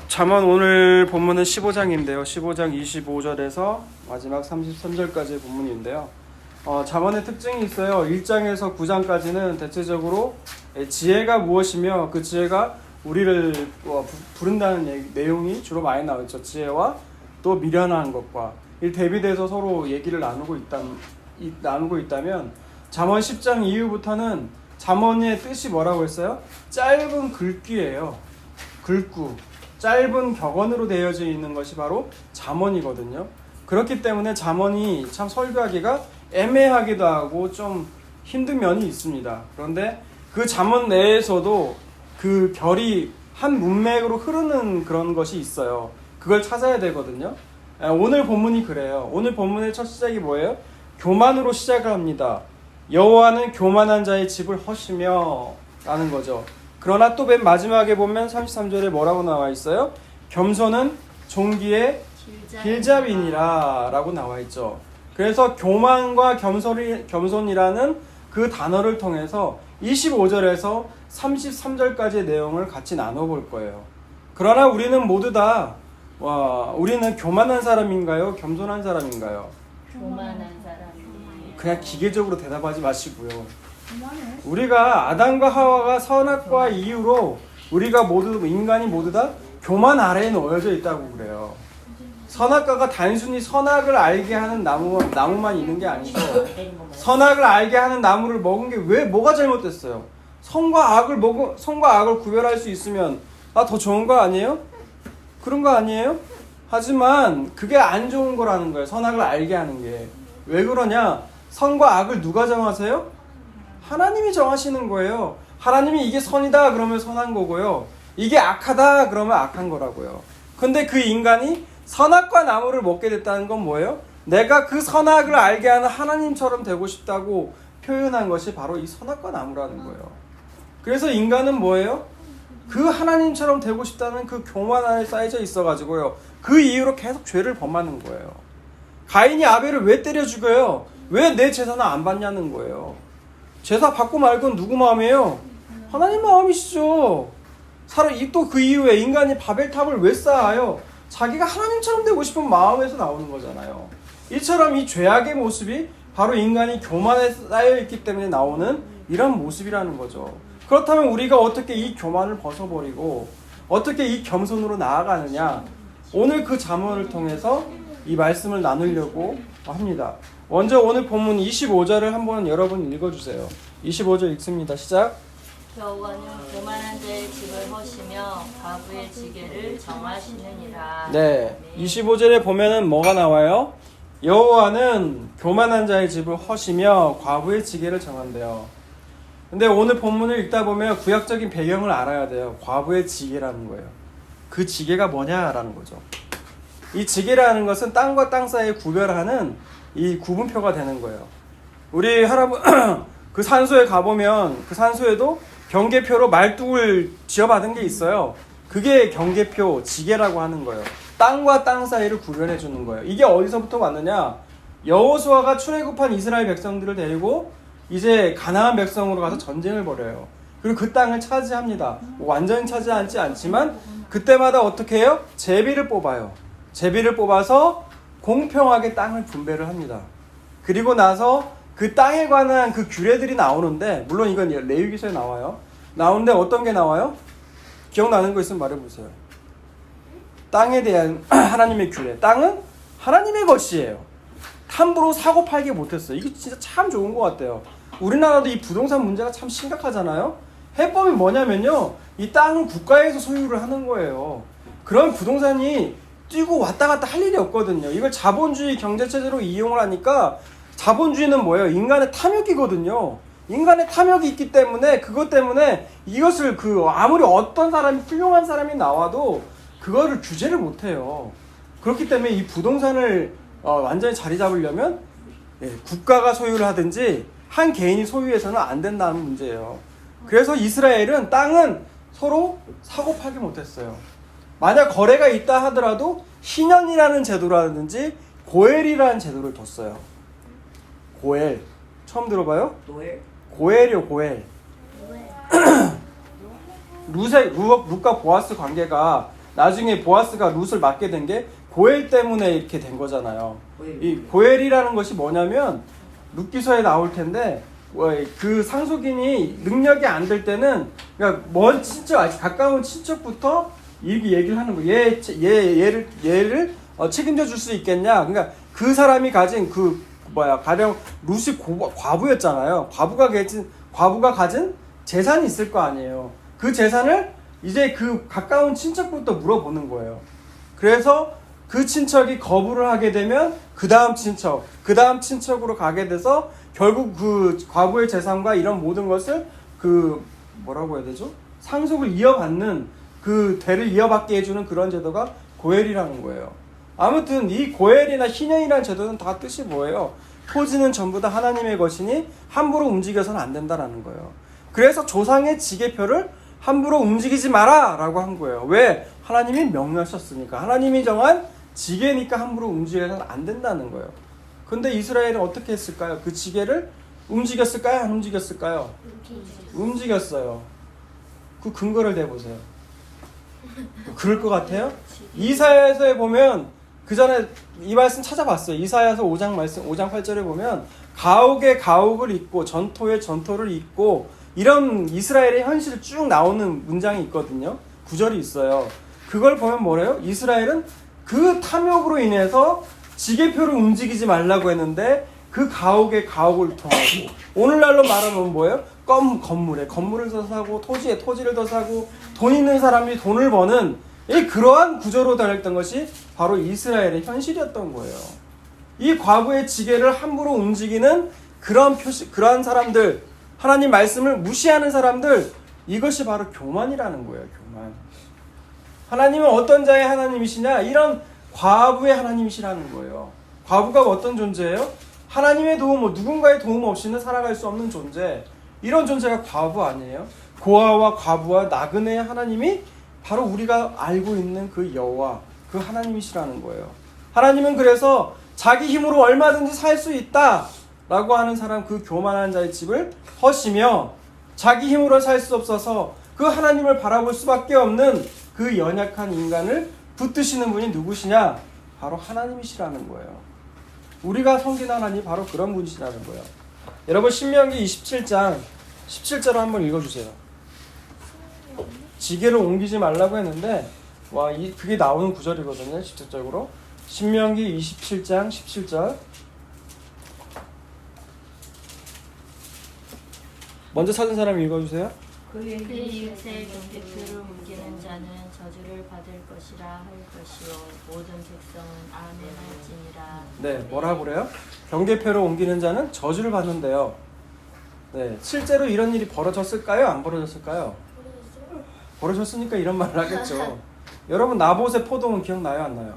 잠언 오늘 본문은 15장인데요. 15장 25절에서 마지막 33절까지의 본문인데요. 잠언의 특징이 있어요. 1장에서 9장까지는 대체적으로 지혜가 무엇이며 그 지혜가 우리를 부른다는 내용이 주로 많이 나오죠. 지혜와 또 미련한 것과 이 대비돼서 서로 얘기를 나누고 있다면 잠언 10장 이후부터는 잠언의 뜻이 뭐라고 했어요? 짧은 글귀예요. 글구, 짧은 격언으로 되어져 있는 것이 바로 잠언이거든요. 그렇기 때문에 잠언이 참 설교하기가 애매하기도 하고 좀 힘든 면이 있습니다. 그런데 그 잠언 내에서도 그 결이 한 문맥으로 흐르는 그런 것이 있어요. 그걸 찾아야 되거든요. 오늘 본문이 그래요. 오늘 본문의 첫 시작이 뭐예요? 교만으로 시작을 합니다. 여호와는 교만한 자의 집을 허시며 라는 거죠. 그러나 또 맨 마지막에 보면 33절에 뭐라고 나와 있어요? 겸손은 종기의 길잡이니라 라고 나와 있죠. 그래서 교만과 겸손이라는 그 단어를 통해서 25절에서 33절까지의 내용을 같이 나눠볼 거예요. 그러나 우리는 모두 다 우리는 교만한 사람인가요? 겸손한 사람인가요? 교만한 사람이에요. 그냥 기계적으로 대답하지 마시고요. 우리가 아담과 하와가 선악과 이후로 우리가 인간이 모두 다 교만 아래에 놓여져 있다고 그래요. 선악과가 단순히 선악을 알게 하는 나무만 있는 게 아니고 선악을 알게 하는 나무를 먹은 게 뭐가 잘못됐어요? 선과 악을 구별할 수 있으면 더 좋은 거 아니에요? 그런 거 아니에요? 하지만 그게 안 좋은 거라는 거예요. 선악을 알게 하는 게. 왜 그러냐? 선과 악을 누가 정하세요? 하나님이 정하시는 거예요. 하나님이 이게 선이다 그러면 선한 거고요. 이게 악하다 그러면 악한 거라고요. 근데 그 인간이 선악과 나무를 먹게 됐다는 건 뭐예요? 내가 그 선악을 알게 하는 하나님처럼 되고 싶다고 표현한 것이 바로 이 선악과 나무라는 거예요. 그래서 인간은 뭐예요? 그 하나님처럼 되고 싶다는 그 교만 안에 쌓여져 있어가지고요. 그 이유로 계속 죄를 범하는 거예요. 가인이 아벨을 왜 때려 죽여요? 왜 내 제사는 안 받냐는 거예요. 제사 받고 말건 누구 마음이에요? 하나님 마음이시죠. 또 그 이후에 인간이 바벨탑을 왜 쌓아요? 자기가 하나님처럼 되고 싶은 마음에서 나오는 거잖아요. 이처럼 이 죄악의 모습이 바로 인간이 교만에 쌓여있기 때문에 나오는 이런 모습이라는 거죠. 그렇다면 우리가 어떻게 이 교만을 벗어버리고 어떻게 이 겸손으로 나아가느냐? 오늘 그 잠언을 통해서 이 말씀을 나누려고 합니다. 먼저 오늘 본문 25절을 한번 여러분 읽어주세요. 25절 읽습니다. 시작. 여호와는 교만한 자의 집을 허시며 과부의 지게를 정하시느니라. 네, 25절에 보면은 뭐가 나와요? 여호와는 교만한 자의 집을 허시며 과부의 지게를 정한대요. 근데 오늘 본문을 읽다 보면 구약적인 배경을 알아야 돼요. 과부의 지게라는 거예요. 그 지게가 뭐냐라는 거죠. 이 지게라는 것은 땅과 땅 사이에 구별하는 이 구분표가 되는 거예요. 우리 그 산소에 가보면 그 산소에도 경계표로 말뚝을 지어받은 게 있어요. 그게 경계표, 지게라고 하는 거예요. 땅과 땅 사이를 구별해 주는 거예요. 이게 어디서부터 왔느냐? 여호수아가 출애굽한 이스라엘 백성들을 데리고 이제 가나안 백성으로 가서 전쟁을 벌여요. 그리고 그 땅을 차지합니다. 완전히 차지하지 않지만 그때마다 어떻게 해요? 제비를 뽑아요. 제비를 뽑아서 공평하게 땅을 분배를 합니다. 그리고 나서 그 땅에 관한 그 규례들이 나오는데, 물론 이건 레위기서에 나와요. 나오는데 어떤 게 나와요? 기억나는 거 있으면 말해보세요. 땅에 대한 하나님의 규례. 땅은 하나님의 것이에요. 함부로 사고 팔기 못했어요. 이게 진짜 참 좋은 것 같아요. 우리나라도 이 부동산 문제가 참 심각하잖아요. 해법이 뭐냐면요, 이 땅은 국가에서 소유를 하는 거예요. 그런 부동산이 뛰고 왔다 갔다 할 일이 없거든요. 이걸 자본주의 경제체제로 이용을 하니까, 자본주의는 뭐예요? 인간의 탐욕이거든요. 인간의 탐욕이 있기 때문에 그것 때문에 이것을 아무리 어떤 사람이 훌륭한 사람이 나와도 그거를 규제를 못해요. 그렇기 때문에 이 부동산을 완전히 자리 잡으려면 국가가 소유를 하든지 한 개인이 소유해서는 안 된다는 문제예요. 그래서 이스라엘은 땅은 서로 사고 팔기 못했어요. 만약 거래가 있다 하더라도 희년이라는 제도라든지 고엘이라는 제도를 뒀어요. 고엘 처음 들어봐요? 노엘? 고엘이요, 고엘. 룻과 보아스 관계가 나중에 보아스가 룻을 맡게 된 게 고엘 때문에 이렇게 된 거잖아요. 이 고엘이라는 것이 뭐냐면 룻기서에 나올 텐데 그 상속인이 능력이 안 될 때는 그러니까 먼 친척 아주 가까운 친척부터 이렇게 얘기를 하는 거예요. 얘를 책임져 줄 수 있겠냐? 그러니까 그 사람이 가진 가령 룻이 과부였잖아요. 과부가 가진 재산이 있을 거 아니에요. 그 재산을 이제 그 가까운 친척부터 물어보는 거예요. 그래서 그 친척이 거부를 하게 되면 그 다음 친척으로 가게 돼서 결국 그 과부의 재산과 이런 모든 것을 뭐라고 해야 되죠? 상속을 이어받는 그 대를 이어받게 해주는 그런 제도가 고엘이라는 거예요. 아무튼 이 고엘이나 희년이라는 제도는 다 뜻이 뭐예요? 토지는 전부 다 하나님의 것이니 함부로 움직여서는 안 된다라는 거예요. 그래서 조상의 지게표를 함부로 움직이지 마라 라고 한 거예요. 왜? 하나님이 명령하셨으니까. 하나님이 정한 지게니까 함부로 움직여서는 안 된다는 거예요. 근데 이스라엘은 어떻게 했을까요? 그 지게를 움직였을까요? 안 움직였을까요? 움직였어요. 그 근거를 대보세요. 그럴 것 같아요? 이사야서에 보면 그 전에 이 말씀 찾아봤어요. 이사야서 5장 말씀 5장 8절에 보면 가옥에 가옥을 잇고 전토에 전토를 잇고 이런 이스라엘의 현실이 쭉 나오는 문장이 있거든요. 구절이 있어요. 그걸 보면 뭐래요? 이스라엘은 그 탐욕으로 인해서 지게표를 움직이지 말라고 했는데 그 가옥에 가옥을 통하고 오늘날로 말하면 뭐예요? 건물을 더 사고 토지를 더 사고 돈 있는 사람이 돈을 버는 그러한 구조로 달렸던 것이 바로 이스라엘의 현실이었던 거예요. 이 과부의 지게를 함부로 움직이는 그러한 사람들, 하나님 말씀을 무시하는 사람들, 이것이 바로 교만이라는 거예요. 교만. 하나님은 어떤 자의 하나님이시냐? 이런 과부의 하나님이시라는 거예요. 과부가 어떤 존재예요? 하나님의 도움, 누군가의 도움 없이는 살아갈 수 없는 존재. 이런 존재가 과부 아니에요? 고아와 과부와 나그네의 하나님이 바로 우리가 알고 있는 그 여호와, 그 하나님이시라는 거예요. 하나님은 그래서 자기 힘으로 얼마든지 살 수 있다 라고 하는 사람, 그 교만한 자의 집을 허시며 자기 힘으로 살 수 없어서 그 하나님을 바라볼 수밖에 없는 그 연약한 인간을 붙드시는 분이 누구시냐? 바로 하나님이시라는 거예요. 우리가 섬기는 하나님이 바로 그런 분이시라는 거예요. 여러분 신명기 27장 17절을 한번 읽어주세요. 지게를 옮기지 말라고 했는데 그게 나오는 구절이거든요. 직접적으로 신명기 27장 17절 먼저 찾은 사람 읽어주세요. 그의 이웃의 경계표를 옮기는 자는 저주를 받을 것이라 할 것이요 모든 백성은 아멘할지니라. 네, 뭐라 그래요? 경계표를 옮기는 자는 저주를 받는데요. 네, 실제로 이런 일이 벌어졌을까요? 안 벌어졌을까요? 벌어졌으니까 이런 말을 하겠죠. 여러분 나봇의 포도원 기억나요? 안 나요?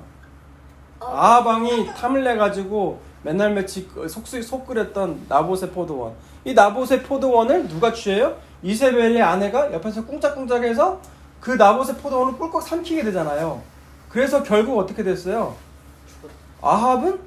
아합왕이 탐을 내가지고 맨날 며칠 속 끓였던 나봇의 포도원. 이 나봇의 포도원을 누가 취해요? 이세벨의 아내가 옆에서 꿍짝꿍짝해서 그 나봇의 포도원을 꿀꺽 삼키게 되잖아요. 그래서 결국 어떻게 됐어요? 아합은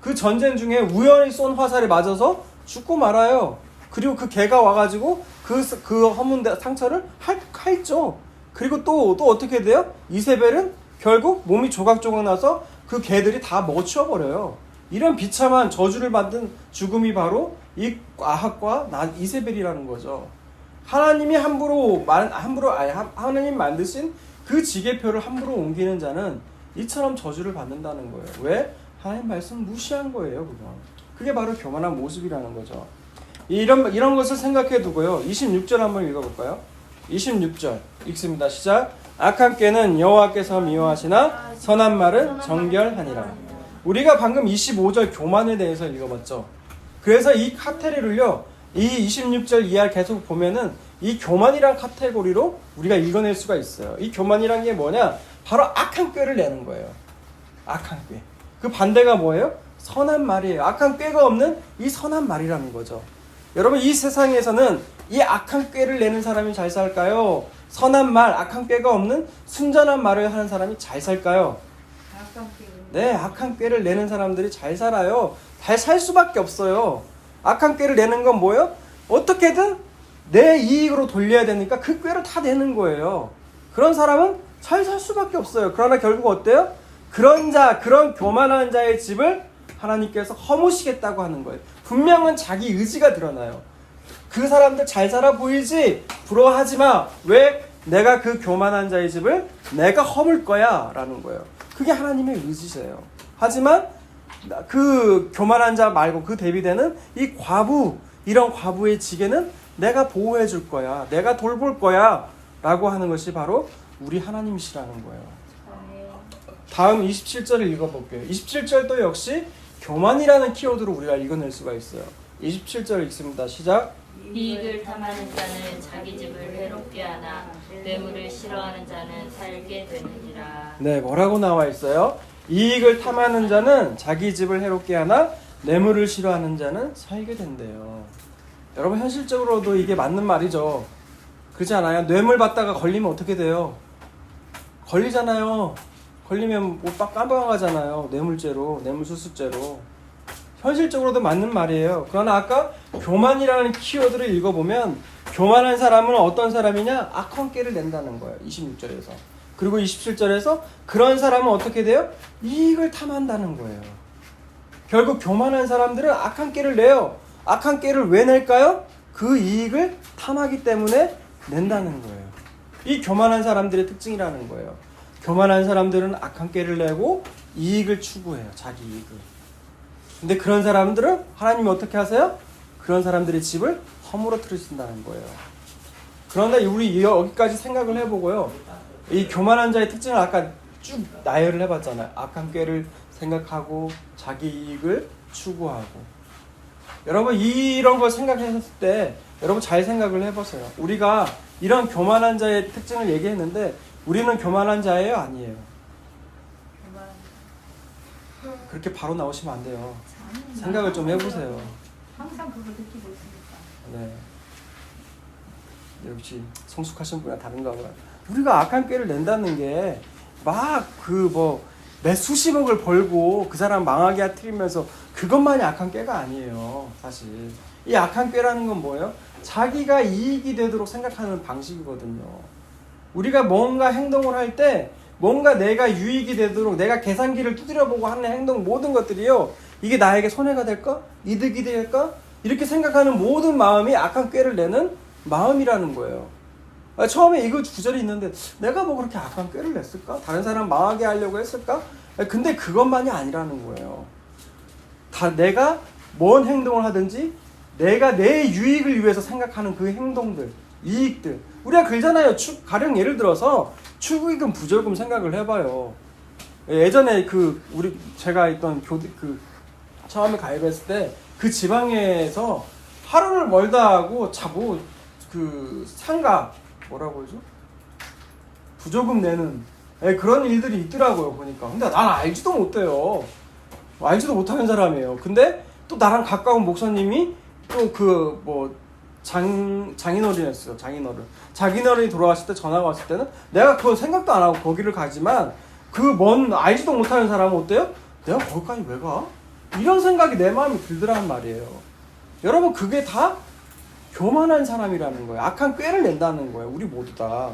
그 전쟁 중에 우연히 쏜 화살에 맞아서 죽고 말아요. 그리고 그 개가 와가지고 그 허문 상처를 핥죠. 그리고 또 어떻게 돼요? 이세벨은 결국 몸이 조각조각 나서 그 개들이 다 먹어치워버려요. 이런 비참한 저주를 받은 죽음이 바로 이 아합과 이세벨이라는 거죠. 하나님이 하나님 만드신 그 지게표를 함부로 옮기는 자는 이처럼 저주를 받는다는 거예요. 왜? 하나님 말씀 무시한 거예요. 그게 바로 교만한 모습이라는 거죠. 이런 것을 생각해 두고요. 26절 한번 읽어볼까요? 26절 읽습니다. 시작. 악한 꾀는 여호와께서 미워하시나 선한 말은 정결하니라. 우리가 방금 25절 교만에 대해서 읽어봤죠. 그래서 이 카테고리를요, 이 26절 이하 계속 보면은 이 교만이란 카테고리로 우리가 읽어낼 수가 있어요. 이 교만이란 게 뭐냐? 바로 악한 꾀를 내는 거예요. 악한 꾀. 그 반대가 뭐예요? 선한 말이에요. 악한 꾀가 없는 이 선한 말이라는 거죠. 여러분 이 세상에서는 이 악한 꾀를 내는 사람이 잘 살까요? 선한 말, 악한 꾀가 없는 순전한 말을 하는 사람이 잘 살까요? 네, 악한 꾀를 내는 사람들이 잘 살아요. 잘 살 수밖에 없어요. 악한 꾀를 내는 건 뭐예요? 어떻게든 내 이익으로 돌려야 되니까 그 꾀를 다 내는 거예요. 그런 사람은 잘 살 수밖에 없어요. 그러나 결국 어때요? 그런 교만한 자의 집을 하나님께서 허무시겠다고 하는 거예요. 분명은 자기 의지가 드러나요. 그 사람들 잘 살아 보이지? 부러워하지 마. 왜? 내가 그 교만한 자의 집을 내가 허물 거야 라는 거예요. 그게 하나님의 의지세요. 하지만 그 교만한 자 말고 그 대비되는 이 이런 과부의 지게는 내가 보호해 줄 거야. 내가 돌볼 거야 라고 하는 것이 바로 우리 하나님이시라는 거예요. 다음 27절을 읽어볼게요. 27절도 역시 교만이라는 키워드로 우리가 읽어낼 수가 있어요. 27절 읽습니다. 시작. 이익을 탐하는 자는 자기 집을 해롭게 하나 뇌물을 싫어하는 자는 살게 되느니라. 네, 뭐라고 나와 있어요? 이익을 탐하는 자는 자기 집을 해롭게 하나 뇌물을 싫어하는 자는 살게 된대요. 여러분 현실적으로도 이게 맞는 말이죠. 그렇지 않아요? 뇌물 받다가 걸리면 어떻게 돼요? 걸리잖아요. 걸리면 뭐 깜빡하잖아요. 뇌물죄로, 뇌물수수죄로. 현실적으로도 맞는 말이에요. 그러나 아까 교만이라는 키워드를 읽어보면 교만한 사람은 어떤 사람이냐? 악한 꾀를 낸다는 거예요. 26절에서. 그리고 27절에서 그런 사람은 어떻게 돼요? 이익을 탐한다는 거예요. 결국 교만한 사람들은 악한 꾀를 내요. 악한 꾀를 왜 낼까요? 그 이익을 탐하기 때문에 낸다는 거예요. 이 교만한 사람들의 특징이라는 거예요. 교만한 사람들은 악한 꾀를 내고 이익을 추구해요. 자기 이익을. 근데 그런 사람들은 하나님이 어떻게 하세요? 그런 사람들의 집을 허물어뜨리신다는 거예요. 그런데 우리 여기까지 생각을 해보고요. 이 교만한 자의 특징을 아까 쭉 나열을 해봤잖아요. 악한 꾀를 생각하고 자기 이익을 추구하고. 여러분 이런 걸 생각했을 때 여러분 잘 생각을 해보세요. 우리가 이런 교만한 자의 특징을 얘기했는데 우리는 교만한 자예요? 아니에요? 그렇게 바로 나오시면 안 돼요. 생각을 좀 해보세요. 항상 그걸 느끼고 있으니까. 네. 역시 성숙하신 분이랑 다른가 봐요. 우리가 악한 꾀를 낸다는 게 막 매 수십억을 벌고 그 사람 망하게 하트리면서 그것만이 악한 꾀가 아니에요. 사실 이 악한 꾀라는 건 뭐예요? 자기가 이익이 되도록 생각하는 방식이거든요. 우리가 뭔가 행동을 할 때 뭔가 내가 유익이 되도록 내가 계산기를 두드려보고 하는 행동 모든 것들이요. 이게 나에게 손해가 될까? 이득이 될까? 이렇게 생각하는 모든 마음이 악한 꾀를 내는 마음이라는 거예요. 처음에 이거 구절이 있는데 내가 뭐 그렇게 악한 꾀를 냈을까? 다른 사람 망하게 하려고 했을까? 근데 그것만이 아니라는 거예요. 내가 뭔 행동을 하든지 내가 내 유익을 위해서 생각하는 그 행동들, 이익들. 우리가 그러잖아요. 가령 예를 들어서 축의금, 부적금 생각을 해봐요. 예전에 제가 있던 처음에 가입했을 때 그 지방에서 하루를 멀다 하고 상가 뭐라고 하죠? 부조금 내는 그런 일들이 있더라고요 보니까. 근데 난 알지도 못해요. 알지도 못하는 사람이에요. 근데 또 나랑 가까운 목사님이 또 장인어른이었어요. 장인어른이 돌아가실 때 전화가 왔을 때는 내가 그거 생각도 안 하고 거기를 가지만 알지도 못하는 사람은 어때요? 내가 거기까지 왜 가? 이런 생각이 내 마음에 들더란 말이에요. 여러분 그게 다 교만한 사람이라는 거예요. 악한 꾀를 낸다는 거예요. 우리 모두 다.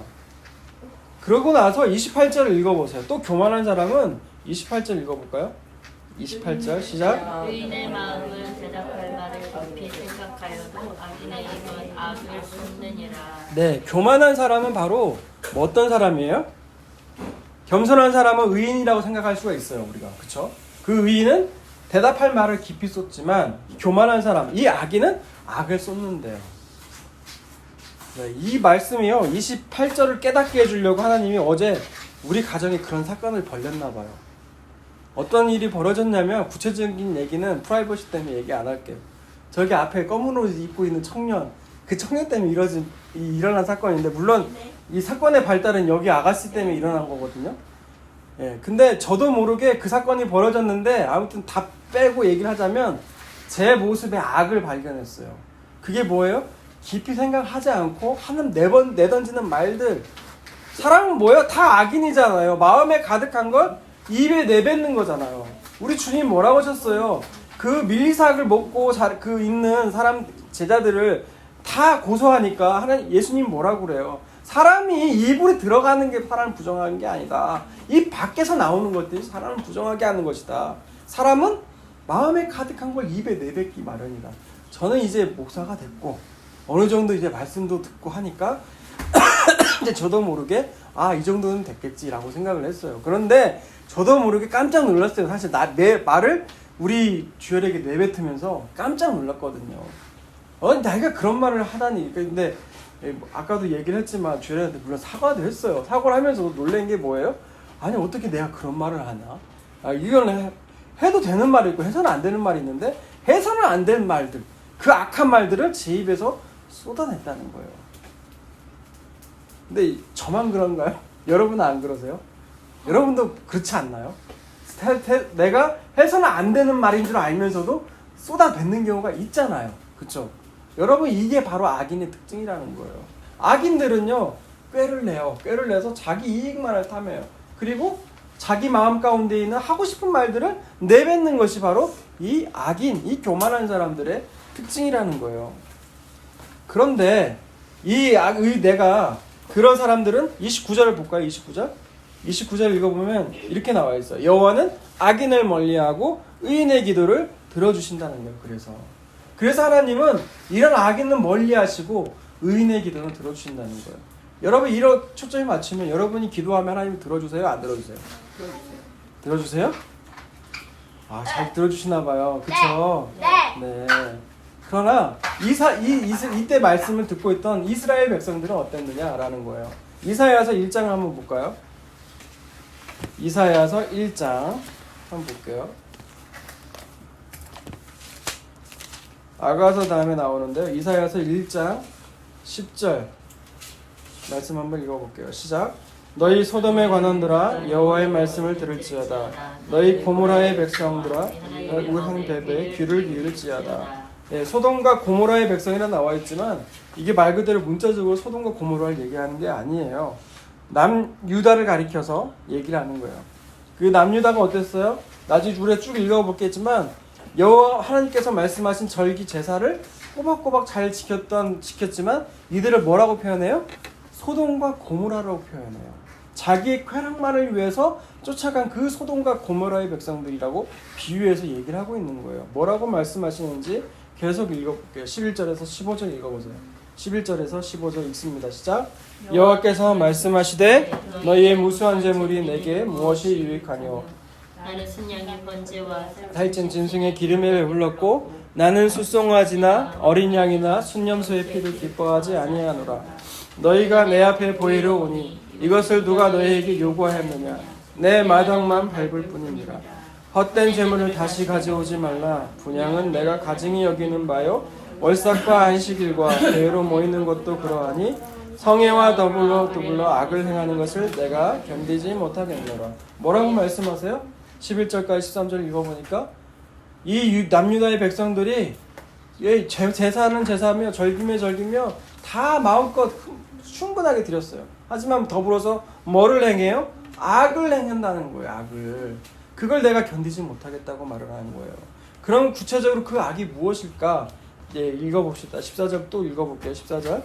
그러고 나서 28절을 읽어보세요. 또 교만한 사람은 28절 읽어볼까요? 28절 시작. 의인의 마음은 대답할 말을 깊이 생각하여도 악인의 입은 악을 쏟느니라. 네, 교만한 사람은 바로 어떤 사람이에요? 겸손한 사람은 의인이라고 생각할 수가 있어요. 우리가. 그쵸? 그 의인은 대답할 말을 깊이 쏟지만 교만한 사람, 이 악인은 악을 쏟는데요. 네, 이 말씀이요. 28절을 깨닫게 해주려고 하나님이 어제 우리 가정에 그런 사건을 벌였나 봐요. 어떤 일이 벌어졌냐면 구체적인 얘기는 프라이버시 때문에 얘기 안 할게요. 저기 앞에 검은 옷 입고 있는 청년, 그 청년 때문에 일어난 사건인데 물론 이 사건의 발달은 여기 아가씨 때문에 일어난 거거든요. 예, 근데 저도 모르게 그 사건이 벌어졌는데 아무튼 다 빼고 얘기를 하자면 제 모습에 악을 발견했어요. 그게 뭐예요? 깊이 생각하지 않고 내던지는 말들. 사람은 뭐예요? 다 악인이잖아요. 마음에 가득한 걸 입에 내뱉는 거잖아요. 우리 주님 뭐라고 하셨어요? 그 밀리사학을 먹고 있는 사람 제자들을 다 고소하니까 하나님 예수님 뭐라고 그래요? 사람이 입으로 들어가는 게 사람을 부정하는 게 아니다. 입 밖에서 나오는 것들이 사람을 부정하게 하는 것이다. 사람은 마음에 가득한 걸 입에 내뱉기 마련이다. 저는 이제 목사가 됐고 어느 정도 이제 말씀도 듣고 하니까 이제 저도 모르게 이 정도는 됐겠지라고 생각을 했어요. 그런데 저도 모르게 깜짝 놀랐어요. 사실 내 말을 우리 주열에게 내뱉으면서 깜짝 놀랐거든요. 내가 그런 말을 하다니. 근데 아까도 얘기를 했지만 주열한테 물론 사과도 했어요. 사과를 하면서 놀란 게 뭐예요? 아니 어떻게 내가 그런 말을 하나? 이건 해도 되는 말이 있고 해서는 안 되는 말이 있는데 해서는 안 되는 말들, 그 악한 말들을 제 입에서 쏟아냈다는 거예요. 근데 저만 그런가요? 여러분은 안 그러세요? 여러분도 그렇지 않나요? 내가 해서는 안 되는 말인 줄 알면서도 쏟아뱉는 경우가 있잖아요. 그렇죠? 여러분 이게 바로 악인의 특징이라는 거예요. 악인들은요 꾀를 내요. 꾀를 내서 자기 이익만을 탐해요. 그리고 자기 마음 가운데 있는 하고 싶은 말들을 내뱉는 것이 바로 이 악인, 이 교만한 사람들의 특징이라는 거예요. 그런데 내가 그런 사람들은 29절을 볼까요? 29절 읽어보면 이렇게 나와 있어요. 여호와는 악인을 멀리하고 의인의 기도를 들어주신다는 거예요. 그래서 하나님은 이런 악인은 멀리하시고 의인의 기도는 들어주신다는 거예요. 여러분 이런 초점이 맞추면 여러분이 기도하면 하나님이 들어주세요? 안 들어주세요? 들어주세요? 잘 들어주시나 봐요. 그쵸? 네. 그러나 이때 말씀을 듣고 있던 이스라엘 백성들은 어땠느냐라는 거예요. 이사야서 1장을 한번 볼까요? 이사야서 1장 한번 볼게요. 아가서 다음에 나오는데요. 이사야서 1장 10절 말씀 한번 읽어볼게요. 시작. 너희 소돔의 관원들아 여호와의 말씀을 들을지어다. 너희 고모라의 백성들아 우한 베베의 귀를 기울일지어다. 소돔과 고모라의 백성이라 나와 있지만 이게 말 그대로 문자적으로 소돔과 고모라를 얘기하는 게 아니에요. 남유다를 가리켜서 얘기를 하는 거예요. 그 남유다가 어땠어요? 나중에 우리가 쭉 읽어보겠지만 여호와 하나님께서 말씀하신 절기 제사를 꼬박꼬박 잘 지켰지만 이들을 뭐라고 표현해요? 소돔과 고모라라고 표현해요. 자기의 쾌락만을 위해서 쫓아간 그 소돔과 고모라의 백성들이라고 비유해서 얘기를 하고 있는 거예요. 뭐라고 말씀하시는지 계속 읽어볼게요. 11절에서 15절 읽어보세요. 11절에서 15절 읽습니다. 시작. 여호와께서 말씀하시되 너희의 무수한 재물이 내게 무엇이 유익하뇨? 나는 순양의 번제와 살찐 짐승의 기름에 배불렀고 나는 숫송아지나 어린 양이나 순염소의 피를 기뻐하지 아니하노라. 너희가 내 앞에 보이러 오니 이것을 누가 너희에게 요구하였느냐? 내 마당만 밟을 뿐이니라. 헛된 재물을 다시 가져오지 말라. 분향은 내가 가증히 여기는 바요 월삭과 안식일과 대회로 모이는 것도 그러하니 성애와 더불어 악을 행하는 것을 내가 견디지 못하겠노라. 뭐라고 말씀하세요? 11절까지 13절 읽어보니까 이 남유다의 백성들이 제사는 제사며 절기며 절기며 다 마음껏 충분하게 드렸어요. 하지만 더불어서 뭐를 행해요? 악을 행한다는 거예요. 악을. 그걸 내가 견디지 못하겠다고 말을 하는 거예요. 그럼 구체적으로 그 악이 무엇일까? 읽어봅시다. 14절 또 읽어볼게요. 14절.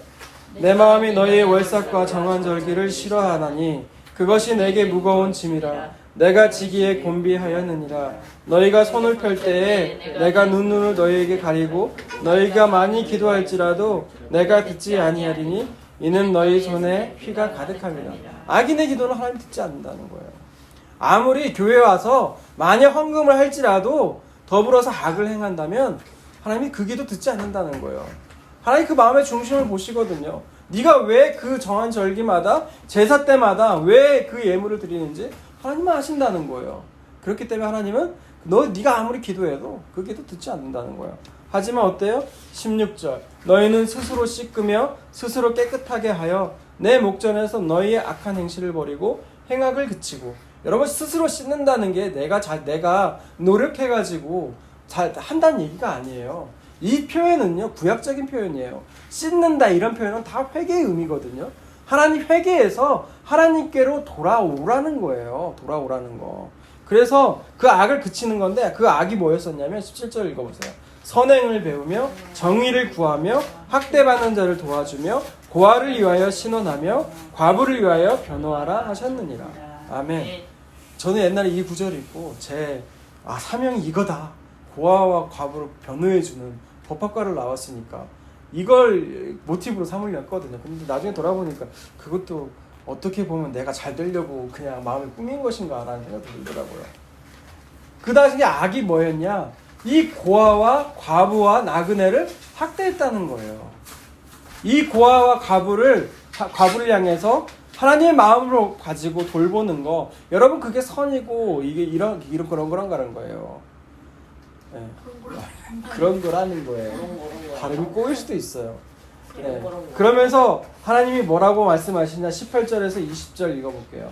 내 마음이 너희의 월삭과 정한절기를 싫어하나니 그것이 내게 무거운 짐이라. 내가 지기에 곤비하였느니라. 너희가 손을 펼 때에 내가 눈을 너희에게 가리고 너희가 많이 기도할지라도 내가 듣지 아니하리니 이는 너희 손에 피가 가득함이라. 악인의 기도는 하나님 듣지 않는다는 거예요. 아무리 교회에 와서 만약 헌금을 할지라도 더불어서 악을 행한다면 하나님이 그 기도 듣지 않는다는 거예요. 하나님 그 마음의 중심을 보시거든요. 네가 왜 그 정한 절기마다 제사 때마다 왜 그 예물을 드리는지 하나님은 아신다는 거예요. 그렇기 때문에 하나님은 네가 아무리 기도해도 그 기도 듣지 않는다는 거예요. 하지만 어때요? 16절. 너희는 스스로 씻으며 스스로 깨끗하게 하여 내 목전에서 너희의 악한 행실을 버리고 행악을 그치고. 여러분 스스로 씻는다는 게 내가 노력해가지고 한다는 얘기가 아니에요. 이 표현은요 구약적인 표현이에요. 씻는다 이런 표현은 다 회개의 의미거든요. 하나님 회개해서 하나님께로 돌아오라는 거예요. 돌아오라는 거. 그래서 그 악을 그치는 건데 그 악이 뭐였었냐면 17절 읽어보세요. 선행을 배우며 정의를 구하며 학대받는 자를 도와주며 고아를 위하여 신원하며 과부를 위하여 변호하라 하셨느니라. 아멘. 네. 저는 옛날에 이 구절을 읽고 사명이 이거다. 고아와 과부를 변호해주는 법학과를 나왔으니까 이걸 모티브로 삼으려 했거든요. 근데 나중에 돌아보니까 그것도 어떻게 보면 내가 잘 되려고 그냥 마음에 꾸민 것인가 라는 생각이 들더라고요. 그 당시에 악이 뭐였냐? 이 고아와 과부와 나그네를 학대했다는 거예요. 이 고아와 과부를 향해서 하나님의 마음으로 가지고 돌보는 거, 여러분 그게 선이고 이게 이런 그런 거예요. 네. 그런 거라는 거예요. 발음이 꼬일 수도 있어요. 네. 그러면서 하나님이 뭐라고 말씀하시냐? 18절에서 20절 읽어볼게요.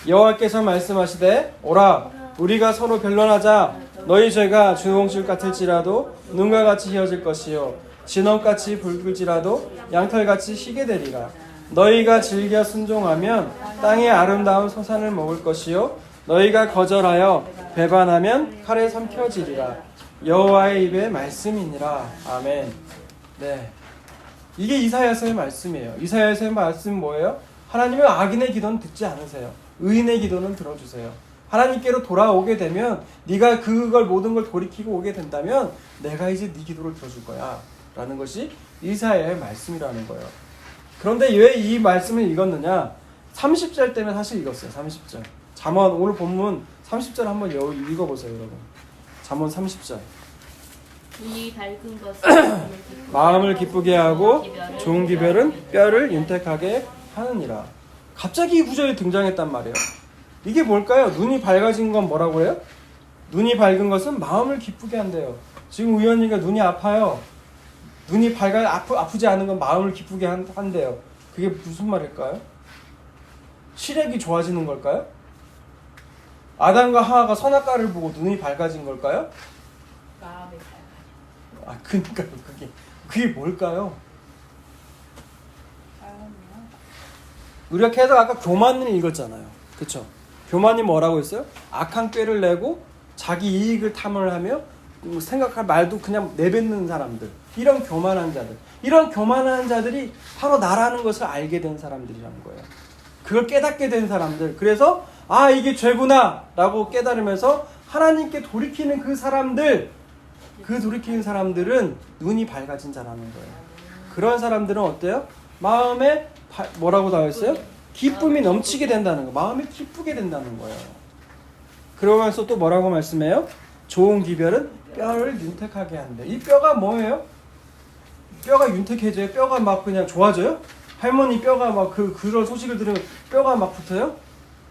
여호와께서 말씀하시되 오라 우리가 서로 변론하자. 너희 죄가 주홍줄 같을지라도 눈과 같이 희어질 것이요 진홍같이 붉을지라도 양털같이 희게 되리라. 너희가 즐겨 순종하면 땅의 아름다운 소산을 먹을 것이요 너희가 거절하여 배반하면 칼에 삼켜지리라. 여호와의 입의 말씀이니라. 아멘. 네, 이게 이사야서의 말씀이에요. 이사야서의 말씀은 뭐예요? 하나님은 악인의 기도는 듣지 않으세요. 의인의 기도는 들어주세요. 하나님께로 돌아오게 되면 네가 그걸 모든 걸 돌이키고 오게 된다면 내가 이제 네 기도를 들어줄 거야 라는 것이 이사야의 말씀이라는 거예요. 그런데 왜 이 말씀을 읽었느냐? 30절 때문에 사실 읽었어요. 30절. 잠언 오늘 본문 30절 한번 읽어보세요 여러분. 잠언 30절. 눈이 밝은 것은 마음을 기쁘게 하고 좋은 기별은 뼈를 윤택하게 하느니라. 갑자기 이 구절이 등장했단 말이에요. 이게 뭘까요? 눈이 밝아진 건 뭐라고 해요? 눈이 밝은 것은 마음을 기쁘게 한대요. 지금 우연이가 눈이 아파요. 눈이 아프지 않은 건 마음을 기쁘게 한대요. 그게 무슨 말일까요? 시력이 좋아지는 걸까요? 아담과 하와가 선악과를 보고 눈이 밝아진 걸까요? 마음이 밝아져. 그러니까요. 그게 뭘까요? 우리가 계속 아까 교만을 읽었잖아요. 그렇죠? 교만이 뭐라고 했어요? 악한 꾀를 내고 자기 이익을 탐을 하며 생각할 말도 그냥 내뱉는 사람들. 이런 교만한 자들. 이런 교만한 자들이 바로 나라는 것을 알게 된 사람들이라는 거예요. 그걸 깨닫게 된 사람들. 그래서 이게 죄구나 라고 깨달으면서 하나님께 돌이키는 그 사람들, 그 돌이키는 사람들은 눈이 밝아진 자라는 거예요. 그런 사람들은 어때요? 마음에 뭐라고 나와 있어요? 기쁨이 넘치게 된다는 거. 마음이 기쁘게 된다는 거예요. 그러면서 또 뭐라고 말씀해요? 좋은 기별은 뼈를 윤택하게 한대. 이 뼈가 뭐예요? 뼈가 윤택해져요? 뼈가 막 그냥 좋아져요? 할머니 뼈가 막 그런 소식을 들으면 뼈가 막 붙어요?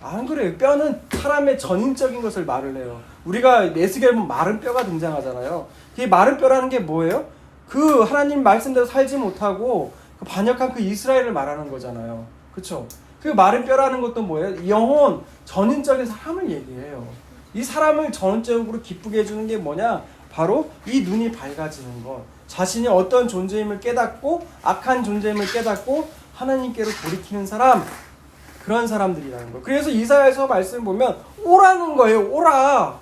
안 그래요. 뼈는 사람의 전인적인 것을 말을 해요. 우리가 에스겔 보면 마른 뼈가 등장하잖아요. 이 마른 뼈라는 게 뭐예요? 그 하나님 말씀대로 살지 못하고 반역한 그 이스라엘을 말하는 거잖아요. 그렇죠? 그 마른 뼈라는 것도 뭐예요? 영혼, 전인적인 사람을 얘기해요. 이 사람을 전적으로 기쁘게 해주는 게 뭐냐? 바로 이 눈이 밝아지는 것. 자신이 어떤 존재임을 깨닫고 악한 존재임을 깨닫고 하나님께로 돌이키는 사람, 그런 사람들이라는 거예요. 그래서 이사야서 말씀 보면 오라는 거예요. 오라.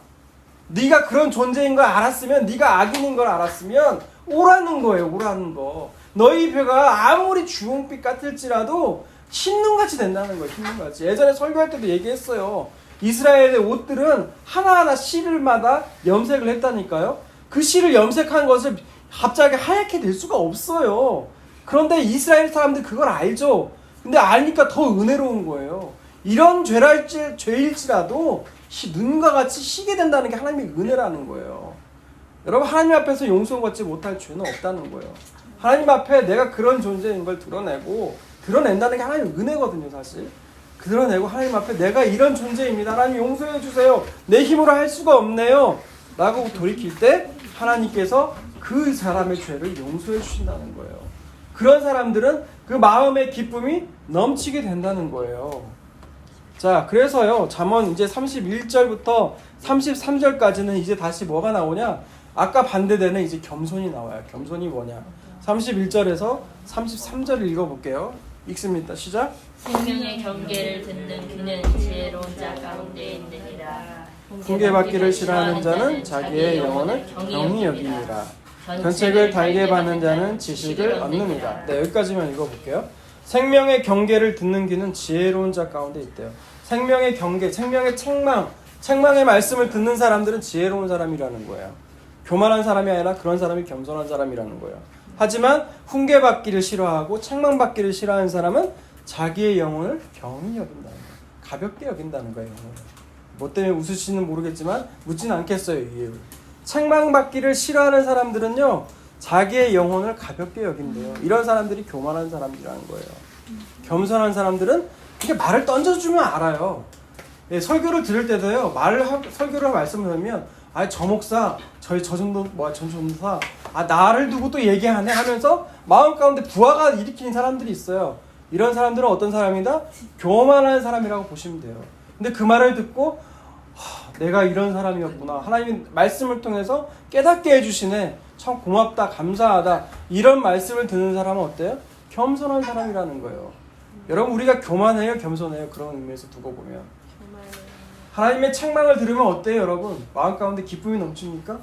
네가 그런 존재인 걸 알았으면, 네가 악인인 걸 알았으면 오라는 거예요. 오라는 거. 너희 뼈가 아무리 주홍빛 같을지라도 흰눈같이 된다는 거예요. 흰눈같이. 예전에 설교할 때도 얘기했어요. 이스라엘의 옷들은 하나하나 실마다 염색을 했다니까요. 그 실을 염색한 것을 갑자기 하얗게 될 수가 없어요. 그런데 이스라엘 사람들 그걸 알죠. 근데 아니까 더 은혜로운 거예요. 이런 죄일지라도 눈과 같이 희게 된다는 게 하나님의 은혜라는 거예요. 여러분, 하나님 앞에서 용서받지 못할 죄는 없다는 거예요. 하나님 앞에 내가 그런 존재인 걸 드러낸다는 게 하나님의 은혜거든요, 사실. 드러내고 하나님 앞에 내가 이런 존재입니다. 하나님 용서해 주세요. 내 힘으로 할 수가 없네요. 라고 돌이킬 때 하나님께서 그 사람의 죄를 용서해 주신다는 거예요. 그런 사람들은 그 마음의 기쁨이 넘치게 된다는 거예요. 자, 그래서요, 잠언 이제 31절부터 33절까지는 이제 다시 뭐가 나오냐? 아까 반대되는 이제 겸손이 나와요. 겸손이 뭐냐? 31절에서 33절을 읽어볼게요. 읽습니다. 시작. 생명의 경계를 듣는 귀는 지혜로운 자 가운데 있느니라. 훈계받기를 싫어하는 자는 자기의 영혼을 경히 여기니라. 견책을 달게 받는 자는 지식을 얻느니라. 네, 여기까지만 읽어볼게요. 생명의 경계를 듣는 귀는 지혜로운 자 가운데 있대요. 생명의 경계, 생명의 책망, 책망의 말씀을 듣는 사람들은 지혜로운 사람이라는 거예요. 교만한 사람이 아니라 그런 사람이 겸손한 사람이라는 거예요. 하지만 훈계받기를 싫어하고 책망받기를 싫어하는 사람은 자기의 영혼을 경히 여긴다는 거예요. 가볍게 여긴다는 거예요. 뭐 때문에 웃으시는 모르겠지만 묻진 않겠어요. 이해를. 책망받기를 싫어하는 사람들은요, 자기의 영혼을 가볍게 여긴대요. 이런 사람들이 교만한 사람들이라는 거예요. 겸손한 사람들은 이게 말을 던져주면 알아요. 예, 설교를 들을 때도요, 설교를 말씀을 하면, 저 목사, 저 전도사, 나를 두고 또 얘기하네 하면서 마음 가운데 부하가 일으키는 사람들이 있어요. 이런 사람들은 어떤 사람이다? 교만한 사람이라고 보시면 돼요. 근데 그 말을 듣고 내가 이런 사람이었구나. 하나님이 말씀을 통해서 깨닫게 해주시네. 참 고맙다, 감사하다. 이런 말씀을 듣는 사람은 어때요? 겸손한 사람이라는 거예요. 여러분, 우리가 교만해요, 겸손해요? 그런 의미에서 두고 보면. 하나님의 책망을 들으면 어때요, 여러분? 마음 가운데 기쁨이 넘칩니까?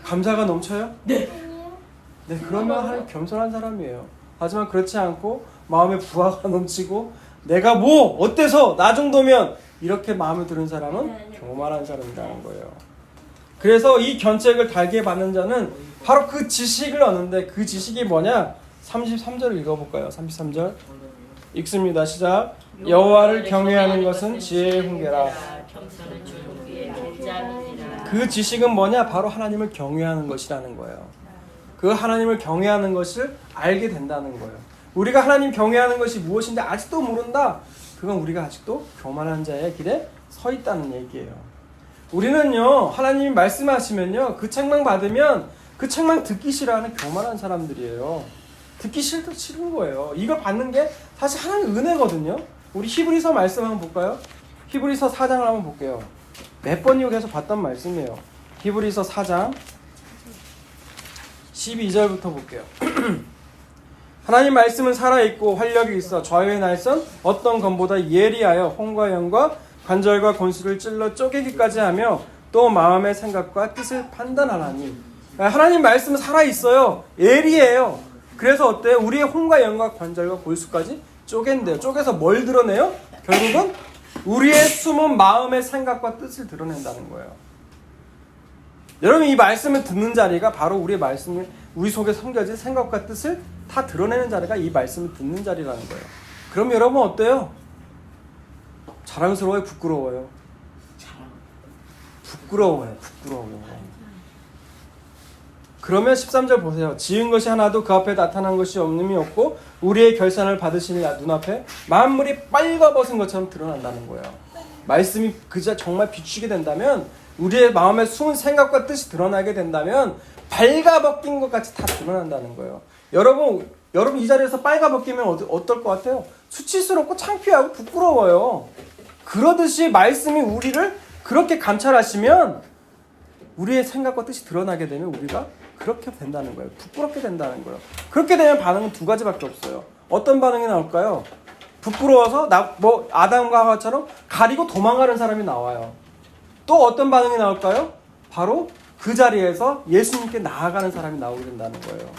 감사가 넘쳐요? 네. 네, 그러면 하나님 겸손한 사람이에요. 하지만 그렇지 않고 마음에 부하가 넘치고 내가 뭐 어때서 나 정도면 이렇게 마음에 드는 사람은 교만한 사람이라는 거예요. 그래서 이 견책을 달게 받는 자는 바로 그 지식을 얻는데, 그 지식이 뭐냐? 33절 읽어볼까요? 33절 읽습니다. 시작. 여호와를 경외하는 것은 지혜의 훈계라. 그 지식은 뭐냐? 바로 하나님을 경외하는 것이라는 거예요. 그 하나님을 경외하는 것을 알게 된다는 거예요. 우리가 하나님 경외하는 것이 무엇인지 아직도 모른다. 그건 우리가 아직도 교만한 자의 길에 서 있다는 얘기예요. 우리는요, 하나님이 말씀하시면요, 그 책망 받으면 그 책망 듣기 싫어하는 교만한 사람들이에요. 듣기 싫은 거예요. 이걸 받는 게 사실 하나님의 은혜거든요. 우리 히브리서 말씀 한번 볼까요? 히브리서 4장을 한번 볼게요. 몇 번이고 계속 봤던 말씀이에요. 히브리서 4장 12절부터 볼게요. 하나님 말씀은 살아있고 활력이 있어 좌우의 날선 어떤 검보다 예리하여 혼과 영과 관절과 권수를 찔러 쪼개기까지 하며 또 마음의 생각과 뜻을 판단하나니. 하나님 말씀은 살아있어요. 예리해요. 그래서 어때요? 우리의 혼과 영과 관절과 골수까지 쪼갠대요. 쪼개서 뭘 드러내요? 결국은 우리의 숨은 마음의 생각과 뜻을 드러낸다는 거예요. 여러분, 이 말씀을 듣는 자리가 바로 우리의 말씀을, 우리 속에 섬겨진 생각과 뜻을 다 드러내는 자리가 이 말씀을 듣는 자리라는 거예요. 그럼 여러분 어때요? 자랑스러워요? 부끄러워요? 부끄러워요. 그러면 13절 보세요. 지은 것이 하나도 그 앞에 나타난 것이 없음이 없고 우리의 결산을 받으시니 눈앞에 만물이 빨가벗은 것처럼 드러난다는 거예요. 말씀이 그저 정말 비추게 된다면, 우리의 마음에 숨은 생각과 뜻이 드러나게 된다면 빨가벗긴 것 같이 다 드러난다는 거예요. 여러분 이 자리에서 빨가벗기면 어떨 것 같아요? 수치스럽고 창피하고 부끄러워요. 그러듯이 말씀이 우리를 그렇게 감찰하시면 우리의 생각과 뜻이 드러나게 되면 우리가 그렇게 된다는 거예요. 부끄럽게 된다는 거예요. 그렇게 되면 반응은 두 가지밖에 없어요. 어떤 반응이 나올까요? 부끄러워서 아담과 하와처럼 가리고 도망가는 사람이 나와요. 또 어떤 반응이 나올까요? 바로 그 자리에서 예수님께 나아가는 사람이 나오게 된다는 거예요.